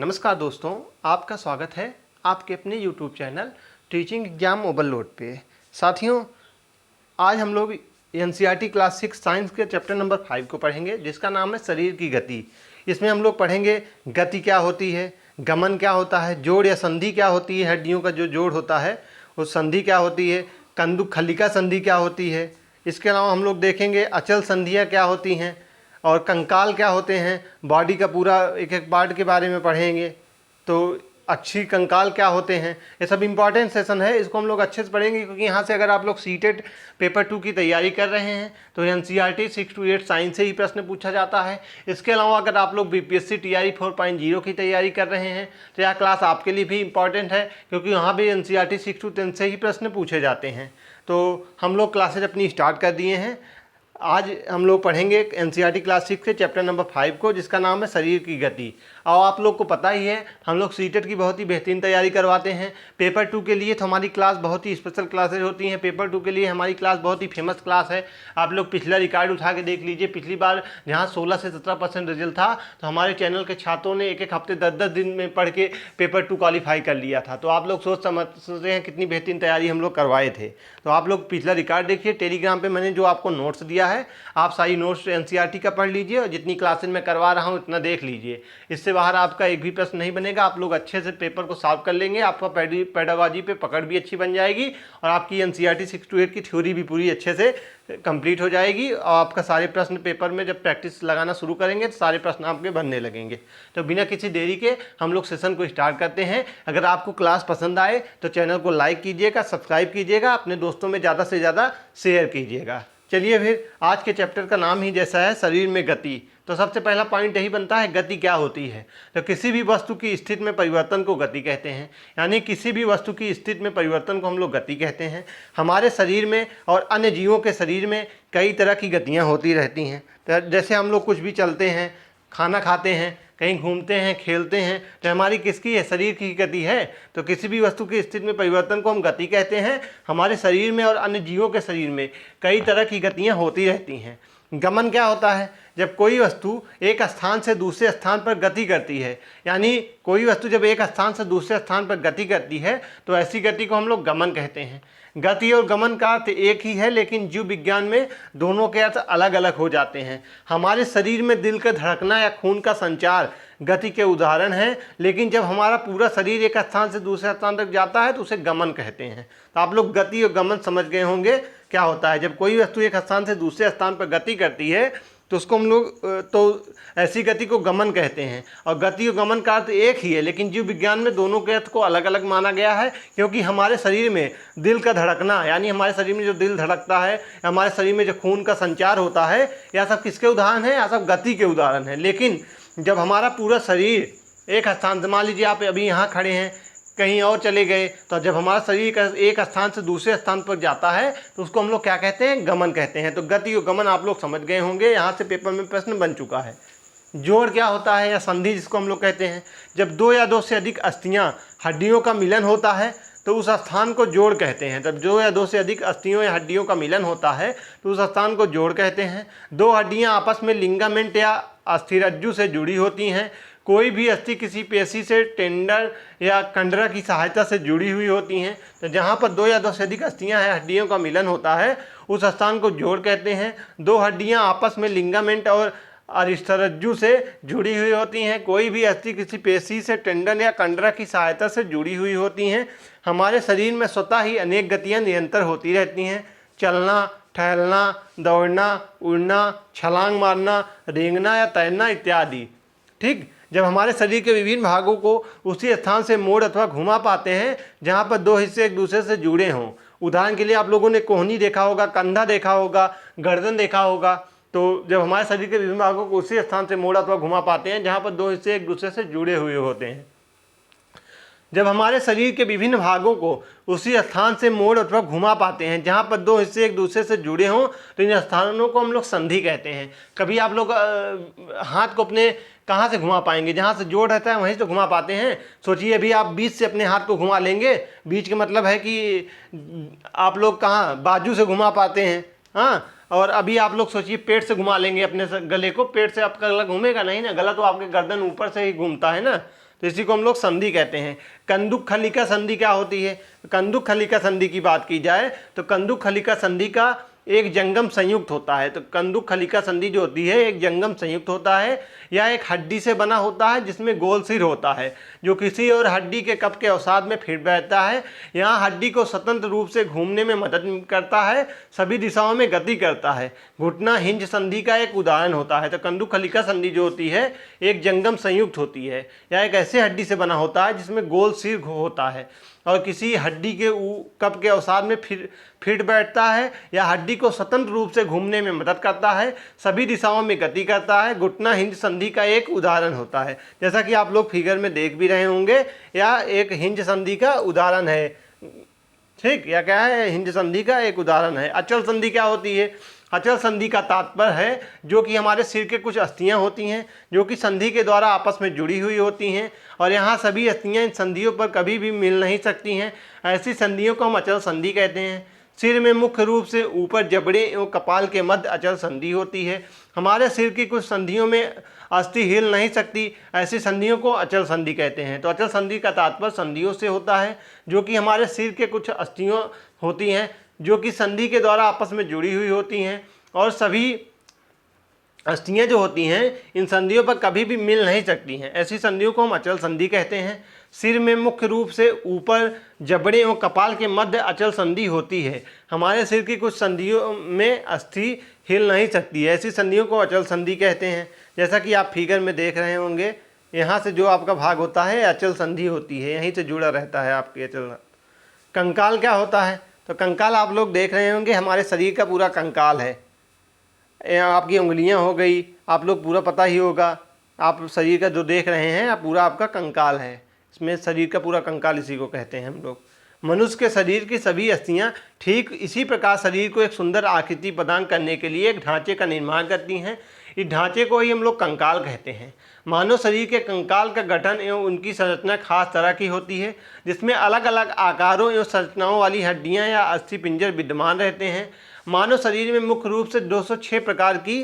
नमस्कार दोस्तों, आपका स्वागत है आपके अपने YouTube channel teaching exam overload पे। साथियों, आज हम लोग NCERT क्लास 6 साइंस के चैप्टर नंबर 5 को पढ़ेंगे, जिसका नाम है शरीर की गति। इसमें हम लोग पढ़ेंगे गति क्या होती है, गमन क्या होता है, जोड़ या संधि क्या होती है, हड्डियों का जो जोड़ होता है वो संधि क्या होती है, कंदुक खलिका संधि क्या होती है। इसके अलावा हम लोग देखेंगे अचल संधियाँ क्या होती हैं और कंकाल क्या होते हैं। बॉडी का पूरा एक एक पार्ट के बारे में पढ़ेंगे, तो अक्षी कंकाल क्या होते हैं। ये सब इंपॉर्टेंट सेशन है, इसको हम लोग अच्छे से पढ़ेंगे, क्योंकि यहाँ से अगर आप लोग सीटेट पेपर 2 की तैयारी कर रहे हैं तो NCERT 6 to 8 साइंस से ही प्रश्न पूछा जाता है। इसके अलावा अगर आप लोग BPSC TRE 4.0 की तैयारी कर रहे हैं तो यह क्लास आपके लिए भी इंपॉर्टेंट है, क्योंकि वहाँ भी NCERT 6 to 10 से ही प्रश्न पूछे जाते हैं। तो हम लोग क्लासेज अपनी स्टार्ट कर दिए हैं। आज हम लोग पढ़ेंगे NCERT क्लास 6 के चैप्टर नंबर 5 को, जिसका नाम है शरीर की गति। और आप लोग को पता ही है, हम लोग सीटेट की बहुत ही बेहतरीन तैयारी करवाते हैं। पेपर 2 के लिए तो हमारी क्लास बहुत ही स्पेशल क्लासेज होती हैं। पेपर 2 के लिए हमारी क्लास बहुत ही फेमस क्लास है। आप लोग पिछला रिकॉर्ड उठा के देख लीजिए। पिछली बार जहाँ 16 से 17% रिजल्ट था, तो हमारे चैनल के छात्रों ने एक एक हफ्ते 10-10 दिन में पढ़ के पेपर 2 क्वालिफाई कर लिया था। तो आप लोग सोच रहे हैं कितनी बेहतरीन तैयारी हम लोग करवाए थे। तो आप लोग पिछला रिकॉर्ड देखिए। टेलीग्राम पर मैंने जो आपको नोट्स दिया है, आप सारी नोट्स NCERT का पढ़ लीजिए और जितनी क्लासेज में करवा रहा हूँ इतना देख लीजिए। इससे बाहर आपका एक भी प्रश्न नहीं बनेगा। आप लोग अच्छे से पेपर को सॉल्व कर लेंगे, आपका पेडागोजी पे पकड़ भी अच्छी बन जाएगी और आपकी NCERT 6 to 8 की थ्योरी भी पूरी अच्छे से कंप्लीट हो जाएगी। और आपका सारे प्रश्न पेपर में जब प्रैक्टिस लगाना शुरू करेंगे तो सारे प्रश्न आपके बनने लगेंगे। तो बिना किसी देरी के हम लोग सेशन को स्टार्ट करते हैं। अगर आपको क्लास पसंद आए तो चैनल को लाइक कीजिएगा, सब्सक्राइब कीजिएगा, अपने दोस्तों में ज़्यादा से ज़्यादा शेयर कीजिएगा। चलिए फिर, आज के चैप्टर का नाम ही जैसा है, शरीर में गति। तो सबसे पहला पॉइंट यही बनता है, गति क्या होती है। तो किसी भी वस्तु की स्थिति में परिवर्तन को गति कहते हैं। यानी किसी भी वस्तु की स्थिति में परिवर्तन को हम लोग गति कहते हैं। हमारे शरीर में और अन्य जीवों के शरीर में कई तरह की गतियाँ होती रहती हैं। तो जैसे हम लोग कुछ भी चलते हैं, खाना खाते हैं, कहीं घूमते हैं, खेलते हैं, तो हमारी किसकी है, शरीर की गति है। तो किसी भी वस्तु की स्थिति में परिवर्तन को हम गति कहते हैं। हमारे शरीर में और अन्य जीवों के शरीर में कई तरह की गतियाँ होती रहती हैं। गमन क्या होता है, जब कोई वस्तु एक स्थान से दूसरे स्थान पर गति करती है। यानी कोई वस्तु जब एक स्थान से दूसरे स्थान पर गति करती है तो ऐसी गति को हम लोग गमन कहते हैं। गति और गमन का अर्थ एक ही है, लेकिन जीव विज्ञान में दोनों के अर्थ अलग अलग हो जाते हैं। हमारे शरीर में दिल का धड़कना या खून का संचार गति के उदाहरण है, लेकिन जब हमारा पूरा शरीर एक स्थान से दूसरे स्थान तक जाता है तो उसे गमन कहते हैं। तो आप लोग गति और गमन समझ गए होंगे क्या होता है। जब कोई वस्तु एक स्थान से दूसरे स्थान पर गति करती है तो उसको हम लोग ऐसी गति को गमन कहते हैं। और गति और गमन का अर्थ एक ही है, लेकिन जीव विज्ञान में दोनों के अर्थ को अलग अलग माना गया है, क्योंकि हमारे शरीर में दिल का धड़कना, यानी हमारे शरीर में जो दिल धड़कता है, हमारे शरीर में जो खून का संचार होता है, यह सब किसके उदाहरण है, यह सब गति के उदाहरण है। लेकिन जब हमारा पूरा शरीर एक स्थान से, मान लीजिए आप अभी यहाँ खड़े हैं, कहीं और चले गए, तो जब हमारा शरीर एक स्थान से दूसरे स्थान पर जाता है तो उसको हम लोग क्या कहते हैं, गमन कहते हैं। तो गति और गमन आप लोग समझ गए होंगे, यहाँ से पेपर में प्रश्न बन चुका है। जोड़ क्या होता है या संधि जिसको हम लोग कहते हैं, जब 2 या 2 से अधिक अस्थियाँ हड्डियों का मिलन होता है तो उस स्थान को जोड़ कहते हैं। जब 2 या 2 से अधिक अस्थियों या हड्डियों का मिलन होता है तो उस स्थान को जोड़ कहते हैं। 2 हड्डियाँ आपस में लिगामेंट या अस्थिरज्जु से जुड़ी होती हैं। कोई भी अस्थि किसी पेशी से, टेंडर या कंडरा की सहायता से जुड़ी हुई होती हैं। तो जहाँ पर 2 या 2 से अधिक अस्थियाँ हैं, हड्डियों का मिलन होता है, उस स्थान को जोड़ कहते हैं। 2 हड्डियाँ आपस में लिगामेंट और अस्थिरज्जु से जुड़ी हुई होती हैं। कोई भी अस्थि किसी पेशी से, टेंडन या कंडरा की सहायता से जुड़ी हुई होती हैं। हमारे शरीर में स्वतः ही अनेक गतियाँ निरंतर होती रहती हैं। चलना, टहलना, दौड़ना, उड़ना, छलांग मारना, रेंगना या तैरना इत्यादि। ठीक, जब हमारे शरीर के विभिन्न भागों को उसी स्थान से मोड़ अथवा घुमा पाते हैं जहाँ पर 2 हिस्से एक दूसरे से जुड़े हों। उदाहरण के लिए आप लोगों ने कोहनी देखा होगा, कंधा देखा होगा, गर्दन देखा होगा। तो जब हमारे शरीर के विभिन्न भागों को उसी स्थान से मोड़ अथवा घुमा पाते हैं जहाँ पर 2 हिस्से एक दूसरे से जुड़े हुए होते हैं। जब हमारे शरीर के विभिन्न भागों को उसी स्थान से मोड़ अथवा घुमा पाते हैं जहाँ पर 2 हिस्से एक दूसरे से जुड़े हों तो इन स्थानों को हम लोग संधि कहते हैं। कभी आप लोग हाथ को अपने कहाँ से घुमा पाएंगे, जहाँ से जोड़ रहता है वहीं से घुमा पाते हैं। सोचिए, अभी आप बीच से अपने हाथ को घुमा लेंगे, बीच का मतलब है कि आप लोग कहाँ, बाजू से घुमा पाते हैं। हाँ, और अभी आप लोग सोचिए पेट से घुमा लेंगे अपने गले को, पेट से आपका गला घूमेगा नहीं ना, गला तो आपके गर्दन ऊपर से ही घूमता है ना। तो इसी को हम लोग संधि कहते हैं। कंदुक खलिका संधि क्या होती है? कंदुक खलिका संधि की बात की जाए तो कंदुक खलिका संधि का एक जंगम संयुक्त होता है। तो कंदुक खलिका संधि जो होती है एक जंगम संयुक्त होता है या एक हड्डी से बना होता है जिसमें गोल सिर होता है जो किसी और हड्डी के कप के अवसाद में फिट बैठता है। यहाँ हड्डी को स्वतंत्र रूप से घूमने में मदद करता है, सभी दिशाओं में गति करता है। घुटना हिंज संधि का एक उदाहरण होता है। तो कंदुक खलिका संधि जो होती है एक जंगम संयुक्त होती है या एक ऐसे हड्डी से बना होता है जिसमें गोल सिर होता है और किसी हड्डी के कप के अवसाद में फिट बैठता है या हड्डी को स्वतंत्र रूप से घूमने में मदद करता है, सभी दिशाओं में गति करता है। घुटना हिंज संधि का एक उदाहरण होता है, जैसा कि आप लोग फिगर में देख भी रहे होंगे, या एक हिंज संधि का उदाहरण है। ठीक, या क्या है? हिंज संधि का एक उदाहरण है। अचल संधि क्या होती है? अचल संधि का तात्पर्य है जो कि हमारे सिर के कुछ अस्थियां होती हैं जो कि संधि के द्वारा आपस में जुड़ी हुई होती हैं और यहाँ सभी अस्थियां इन संधियों पर कभी भी मिल नहीं सकती हैं। ऐसी संधियों को हम अचल संधि कहते हैं। सिर में मुख्य रूप से ऊपर जबड़े एवं कपाल के मध्य अचल संधि होती है। हमारे सिर की कुछ संधियों में अस्थि हिल नहीं सकती, ऐसी संधियों को अचल संधि कहते हैं। तो अचल संधि का तात्पर्य संधियों से होता है जो कि हमारे सिर के कुछ अस्थियों होती हैं जो कि संधि के द्वारा आपस में जुड़ी हुई होती हैं और सभी अस्थियां जो होती हैं इन संधियों पर कभी भी मिल नहीं सकती हैं। ऐसी संधियों को हम अचल संधि कहते हैं। सिर में मुख्य रूप से ऊपर जबड़े एवं कपाल के मध्य अचल संधि होती है। हमारे सिर की कुछ संधियों में अस्थि हिल नहीं सकती है, ऐसी संधियों को अचल संधि कहते हैं। जैसा कि आप फिगर में देख रहे होंगे, यहाँ से जो आपका भाग होता है अचल संधि होती है, यहीं से जुड़ा रहता है आपके अचल। कंकाल क्या होता है? तो कंकाल आप लोग देख रहे होंगे हमारे शरीर का पूरा कंकाल है। आपकी उंगलियां हो गई, आप लोग पूरा पता ही होगा, आप शरीर का जो देख रहे हैं पूरा आपका कंकाल है। इसमें शरीर का पूरा कंकाल इसी को कहते हैं हम लोग। मनुष्य के शरीर की सभी अस्थियां ठीक इसी प्रकार शरीर को एक सुंदर आकृति प्रदान करने के लिए एक ढांचे का निर्माण करती हैं। इस ढांचे को ही हम लोग कंकाल कहते हैं। मानव शरीर के कंकाल का गठन एवं उनकी संरचना खास तरह की होती है जिसमें अलग अलग आकारों एवं संरचनाओं वाली हड्डियां या अस्थि पिंजर विद्यमान रहते हैं। मानव शरीर में मुख्य रूप से 206 प्रकार की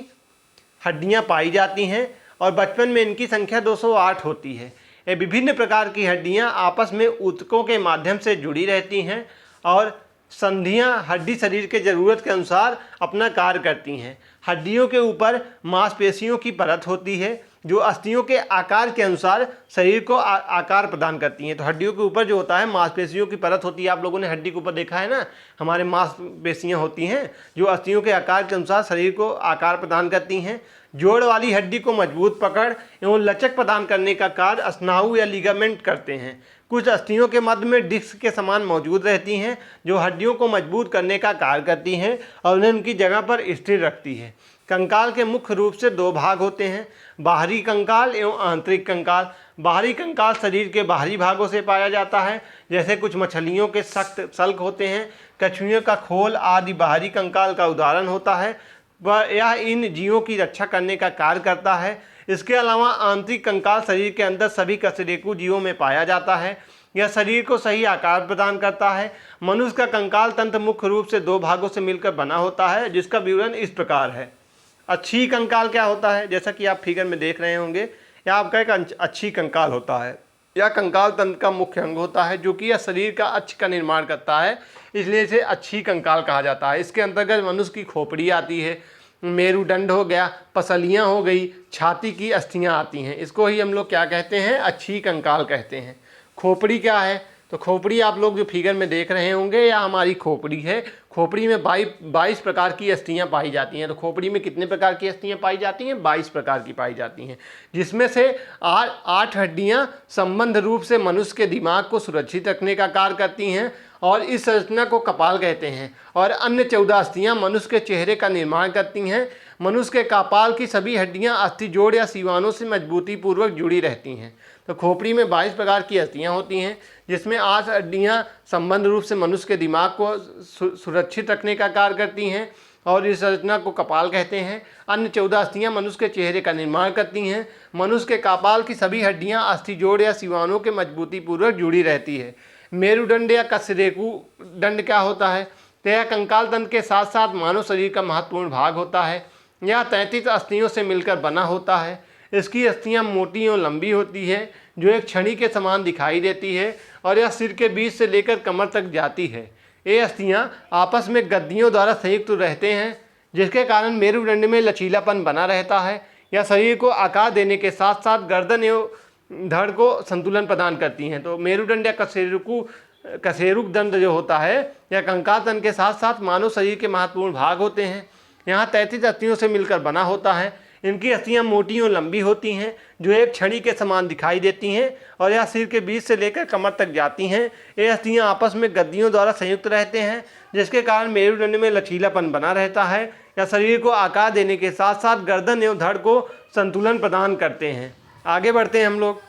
हड्डियां पाई जाती हैं और बचपन में इनकी संख्या 208 होती है। ये विभिन्न प्रकार की हड्डियां आपस में ऊतकों के माध्यम से जुड़ी रहती हैं और संधियां हड्डी शरीर के ज़रूरत के अनुसार अपना कार्य करती हैं। हड्डियों के ऊपर मांसपेशियों की परत होती है जो अस्थियों के आकार के अनुसार शरीर को आकार प्रदान करती हैं। तो हड्डियों के ऊपर जो होता है मांसपेशियों की परत होती है। आप लोगों ने हड्डी के ऊपर देखा है ना, हमारे मांसपेशियां होती हैं जो अस्थियों के आकार के अनुसार शरीर को आकार प्रदान करती हैं। जोड़ वाली हड्डी को मजबूत पकड़ एवं लचक प्रदान करने का कार्य स्नायु या लिगामेंट करते हैं। कुछ अस्थियों के मध्य में डिस्क के समान मौजूद रहती हैं जो हड्डियों को मजबूत करने का कार्य करती हैं और उन्हें उनकी जगह पर स्थिर रखती है। कंकाल के मुख्य रूप से दो भाग होते हैं, बाहरी कंकाल एवं आंतरिक कंकाल। बाहरी कंकाल शरीर के बाहरी भागों से पाया जाता है, जैसे कुछ मछलियों के सख्त सल्क होते हैं, कछुओं का खोल आदि बाहरी कंकाल का उदाहरण होता है। वह यह इन जीवों की रक्षा करने का कार्य करता है। इसके अलावा आंतरिक कंकाल शरीर के अंदर सभी कशेरुकी जीवों में पाया जाता है। यह शरीर को सही आकार प्रदान करता है। मनुष्य का कंकाल तंत्र मुख्य रूप से दो भागों से मिलकर बना होता है जिसका विवरण इस प्रकार है। अच्छी कंकाल क्या होता है? जैसा कि आप फिगर में देख रहे होंगे, यह आपका एक अच्छी कंकाल होता है। यह कंकाल तंत्र का मुख्य अंग होता है जो कि यह शरीर का अक्ष का निर्माण करता है, इसलिए इसे अच्छी कंकाल कहा जाता है। इसके अंतर्गत मनुष्य की खोपड़ी आती है, मेरुदंड हो गया, पसलियाँ हो गई, छाती की अस्थियाँ आती हैं। इसको ही हम लोग क्या कहते हैं? अच्छी कंकाल कहते हैं। खोपड़ी क्या है? तो खोपड़ी आप लोग जो फिगर में देख रहे होंगे या हमारी खोपड़ी है। खोपड़ी में 22 प्रकार की अस्थियाँ पाई जाती हैं। तो खोपड़ी में कितने प्रकार की अस्थियाँ पाई जाती हैं? 22 प्रकार की पाई जाती हैं, जिसमें से 8 हड्डियाँ संबंध रूप से मनुष्य के दिमाग को सुरक्षित रखने का कार्य करती हैं और इस संरचना को कपाल कहते हैं। और अन्य 14 अस्थियाँ मनुष्य के चेहरे का निर्माण करती हैं। मनुष्य के कपाल की सभी हड्डियाँ अस्थि जोड़ या सीवानों से मजबूती पूर्वक जुड़ी रहती हैं। तो खोपड़ी में 22 प्रकार की अस्थियाँ होती हैं, जिसमें 8 हड्डियाँ संबंध रूप से मनुष्य के दिमाग को सुरक्षित रखने का कार्य करती हैं और इस संरचना को कपाल कहते हैं। अन्य 14 अस्थियाँ मनुष्य के चेहरे का निर्माण करती हैं। मनुष्य के कपाल की सभी हड्डियाँ अस्थि जोड़ या सीवानों के मजबूती पूर्वक जुड़ी रहती है। मेरुदंड या कशेरुकी दंड क्या होता है? तो यह कंकाल तंत्र के साथ साथ मानव शरीर का महत्वपूर्ण भाग होता है। यह 33 अस्थियों से मिलकर बना होता है। इसकी अस्थियां मोटी और लंबी होती है जो एक छड़ी के समान दिखाई देती है और यह सिर के बीच से लेकर कमर तक जाती है। ये अस्थियां आपस में गद्दियों द्वारा संयुक्त रहते हैं जिसके कारण मेरुदंड में लचीलापन बना रहता है। यह शरीर को आकार देने के साथ साथ गर्दन एवं धड़ को संतुलन प्रदान करती हैं। तो मेरुदंड या कशेरुक दंड जो होता है यह कंकाल तंत्र के साथ साथ मानव शरीर के महत्वपूर्ण भाग होते हैं। यहाँ 33 अस्थियों से मिलकर बना होता है। इनकी अस्थियां मोटी और लंबी होती हैं जो एक छड़ी के समान दिखाई देती हैं और यह सिर के बीच से लेकर कमर तक जाती हैं। ये अस्थियां आपस में गद्दियों द्वारा संयुक्त रहते हैं जिसके कारण मेरुदंड में लचीलापन बना रहता है। यह शरीर को आकार देने के साथ साथ गर्दन एवं धड़ को संतुलन प्रदान करते हैं। आगे बढ़ते हैं हम लोग।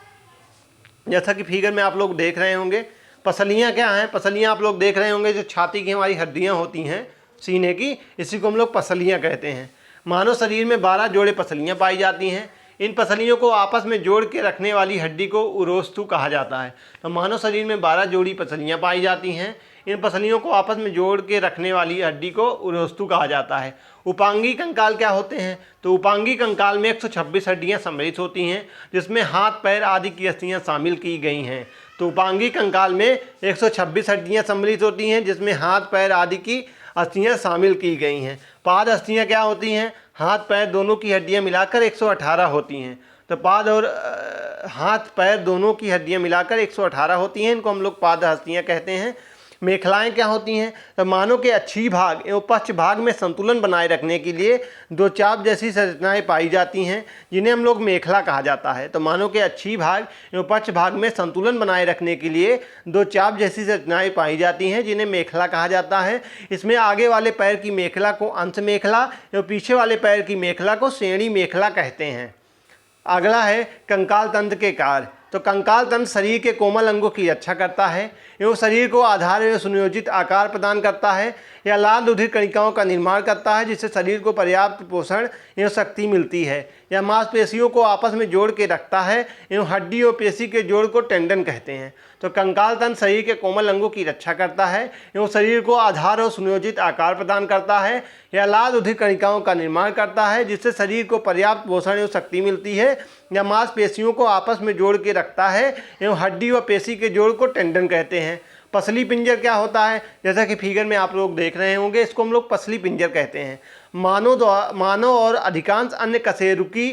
जैसा कि फिगर में आप लोग देख रहे होंगे, पसलियाँ क्या हैं? पसलियाँ आप लोग देख रहे होंगे जो छाती की हमारी हड्डियाँ होती हैं सीने की, इसी को हम लोग पसलियाँ कहते हैं। मानव शरीर में 12 जोड़े पसलियाँ पाई जाती हैं। इन पसलियों को आपस में जोड़ के रखने वाली हड्डी को उरोस्तु कहा जाता है। तो मानव शरीर में 12 जोड़ी पसलियाँ पाई जाती हैं। इन पसलियों को आपस में जोड़ के रखने वाली हड्डी को उरोस्तु कहा जाता है। उपांगी कंकाल क्या होते हैं? तो उपांगी कंकाल में 126 हड्डियाँ सम्मिलित होती हैं जिसमें हाथ पैर आदि की अस्थियाँ शामिल की गई हैं। तो उपांगी कंकाल में 126 हड्डियाँ सम्मिलित होती हैं जिसमें हाथ पैर आदि की अस्थियाँ शामिल की गई हैं। पाद अस्थियाँ क्या होती हैं? हाथ पैर दोनों की हड्डियाँ मिलाकर 118 होती हैं। तो पाद और हाथ पैर दोनों की हड्डियाँ मिलाकर 118 होती हैं, इनको हम लोग पाद अस्थियाँ कहते हैं। मेखलाएं क्या होती हैं? तो मानव के अच्छी भाग एवं पश्च भाग में संतुलन बनाए रखने के लिए दो चाप जैसी संरचनाएं पाई जाती हैं जिन्हें हम लोग मेखला कहा जाता है। तो मानव के अच्छी भाग एवं पश्च भाग में संतुलन बनाए रखने के लिए दो चाप जैसी संरचनाएं पाई जाती हैं जिन्हें मेखला कहा जाता है। इसमें आगे वाले पैर की मेखला को अंश मेखला एवं पीछे वाले पैर की मेखला को श्रेणी मेखला कहते हैं। अगला है कंकाल तंत्र के कार्य। तो कंकाल तंत्र शरीर के कोमल अंगों की रक्षा करता है एवं शरीर को आधार एवं सुनियोजित आकार प्रदान करता है। यह लाल रुधिर कणिकाओं का निर्माण करता है जिससे शरीर को पर्याप्त पोषण एवं शक्ति मिलती है। यह मांसपेशियों को आपस में जोड़ के रखता है एवं हड्डी और पेशी के जोड़ को टेंडन कहते हैं। तो कंकाल तंत्र शरीर के कोमल अंगों की रक्षा करता है एवं शरीर को आधार और सुनियोजित आकार प्रदान करता है। यह लाल रुधिर कणिकाओं का निर्माण करता है जिससे शरीर को पर्याप्त पोषण एवं शक्ति मिलती है। यह मांसपेशियों को आपस में जोड़ के रखता है एवं हड्डी व पेशी के जोड़ को टेंडन कहते हैं। पसली पिंजर क्या होता है? जैसा कि फिगर में आप लोग देख रहे होंगे, इसको हम लोग पसली पिंजर कहते हैं। मानव और अधिकांश अन्य कशेरुकी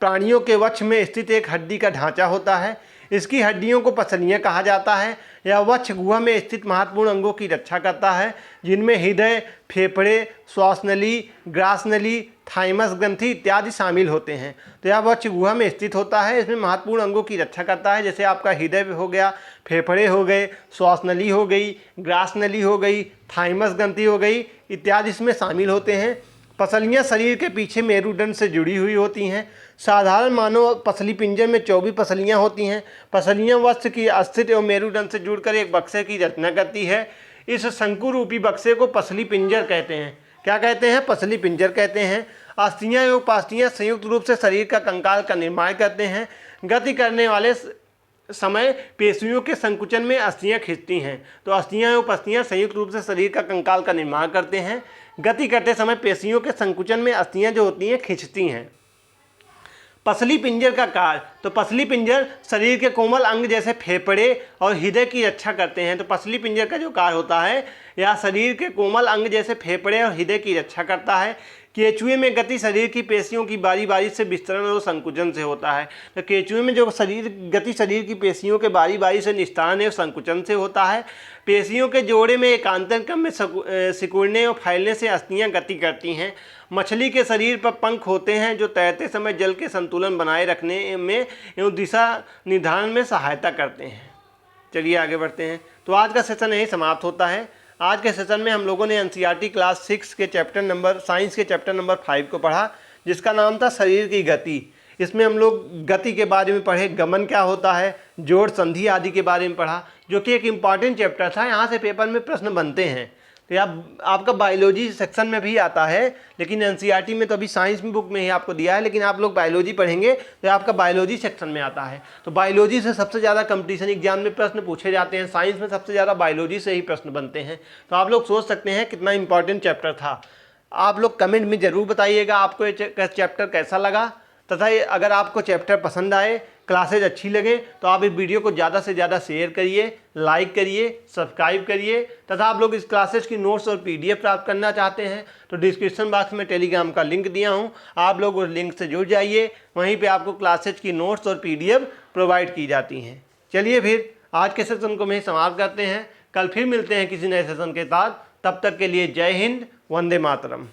प्राणियों के वक्ष में स्थित एक हड्डी का ढांचा होता है। इसकी हड्डियों को पसलियाँ कहा जाता है। यह वक्ष गुहा में स्थित महत्वपूर्ण अंगों की रक्षा करता है जिनमें हृदय, फेफड़े, श्वास नली, ग्रास नली, थाइमस ग्रंथि इत्यादि शामिल होते हैं। तो यह वक्ष गुहा में स्थित होता है। इसमें महत्वपूर्ण अंगों की रक्षा करता है, जैसे आपका हृदय हो गया, फेफड़े हो गए, श्वास नली हो गई, ग्रास नली हो गई, थाइमस ग्रंथि हो गई इत्यादि इसमें शामिल होते हैं। पसलियाँ शरीर के पीछे मेरुदंड से जुड़ी हुई होती हैं। साधारण मानव पसली पिंजर में 24 पसलियाँ होती हैं। पसलियाँ वस्त्र की अस्थित एवं मेरुदंड से जुड़कर एक बक्से की रचना करती है। इस शंकु रूपी बक्से को पसली पिंजर कहते हैं। क्या कहते हैं? पसली पिंजर कहते हैं। अस्थियाँ एवं पास्थियाँ संयुक्त रूप से शरीर का कंकाल का निर्माण करते हैं। गति करने वाले समय पेशियों के संकुचन में अस्थियाँ खिंचती हैं। तो अस्थियाँ एवं पस्थियाँ संयुक्त रूप से शरीर का कंकाल का निर्माण करते हैं। गति करते समय पेशियों के संकुचन में अस्थियाँ जो होती हैं खिंचती हैं। पसली पिंजर का कार्य। तो पसली पिंजर शरीर के कोमल अंग जैसे फेफड़े और हृदय की रक्षा करते हैं। तो पसली पिंजर का जो कार्य होता है यह शरीर के कोमल अंग जैसे फेफड़े और हृदय की रक्षा करता है। केंचुए में गति शरीर की पेशियों की बारी बारी से विस्तरण और संकुचन से होता है। तो केंचुए में जो गति शरीर की पेशियों के बारी बारी से निस्तारण और संकुचन से होता है। पेशियों के जोड़े में एकांतर क्रम में सिकुड़ने और फैलने से अस्थियाँ गति करती हैं। मछली के शरीर पर पंख होते हैं जो तैरते समय जल के संतुलन बनाए रखने में एवं दिशा निर्धारण में सहायता करते हैं। चलिए आगे बढ़ते हैं। तो आज का सेशन यही समाप्त होता है। आज के सेशन में हम लोगों ने एनसीईआरटी क्लास 6 के साइंस के चैप्टर नंबर 5 को पढ़ा, जिसका नाम था शरीर की गति। इसमें हम लोग गति के बारे में पढ़े, गमन क्या होता है, जोड़ संधि आदि के बारे में पढ़ा, जो कि एक इम्पॉर्टेंट चैप्टर था। यहाँ से पेपर में प्रश्न बनते हैं। तो आपका बायोलॉजी सेक्शन में भी आता है, लेकिन एनसीईआरटी में तो अभी साइंस बुक में ही आपको दिया है, लेकिन आप लोग बायोलॉजी पढ़ेंगे तो आपका बायोलॉजी सेक्शन में आता है। तो बायोलॉजी से सबसे ज़्यादा कंपटीशन एग्जाम में प्रश्न पूछे जाते हैं। साइंस में सबसे ज़्यादा बायोलॉजी से ही प्रश्न बनते हैं। तो आप लोग सोच सकते हैं कितना इंपॉर्टेंट चैप्टर था। आप लोग कमेंट में ज़रूर बताइएगा आपको ये चैप्टर कैसा लगा। तथा ये अगर आपको चैप्टर पसंद आए, क्लासेज अच्छी लगे तो आप इस वीडियो को ज़्यादा से ज़्यादा शेयर करिए, लाइक करिए, सब्सक्राइब करिए। तथा आप लोग इस क्लासेज की नोट्स और PDF प्राप्त करना चाहते हैं तो डिस्क्रिप्शन बॉक्स में टेलीग्राम का लिंक दिया हूं, आप लोग उस लिंक से जुड़ जाइए। वहीं पे आपको क्लासेज की नोट्स और PDF प्रोवाइड की जाती हैं। चलिए फिर आज के सेशन को मैं समाप्त करते हैं। कल फिर मिलते हैं किसी नए सेशन के साथ। तब तक के लिए जय हिंद, वंदे मातरम।